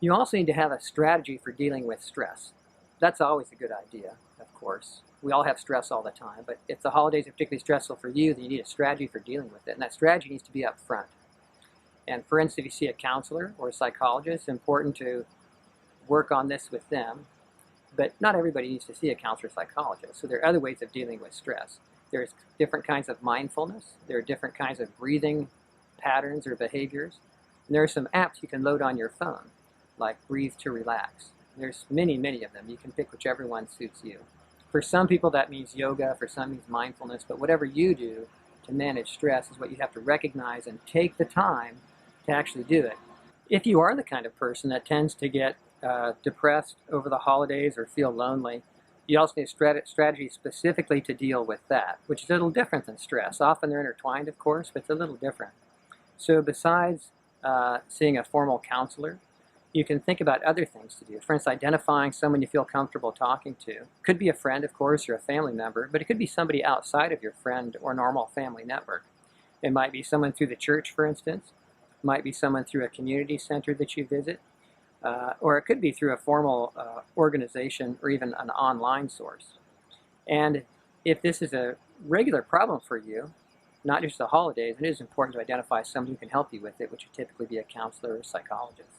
You also need to have a strategy for dealing with stress. That's always a good idea, of course. We all have stress all the time, but if the holidays are particularly stressful for you, then you need a strategy for dealing with it, and that strategy needs to be up front. And for instance, if you see a counselor or a psychologist, it's important to work on this with them, but not everybody needs to see a counselor or psychologist. So there are other ways of dealing with stress. There's different kinds of mindfulness. There are different kinds of breathing patterns or behaviors. And there are some apps you can load on your phone, like Breathe to Relax. There's many, many of them. You can pick whichever one suits you. For some people that means yoga, for some means mindfulness, but whatever you do to manage stress is what you have to recognize and take the time to actually do it. If you are the kind of person that tends to get depressed over the holidays or feel lonely, you also need a strategy specifically to deal with that, which is a little different than stress. Often they're intertwined, of course, but it's a little different. So besides seeing a formal counselor, you can think about other things to do. For instance, identifying someone you feel comfortable talking to. Could be a friend, of course, or a family member, but it could be somebody outside of your friend or normal family network. It might be someone through the church, for instance. It might be someone through a community center that you visit. Or it could be through a formal organization or even an online source. And if this is a regular problem for you, not just the holidays, it is important to identify someone who can help you with it, which would typically be a counselor or a psychologist.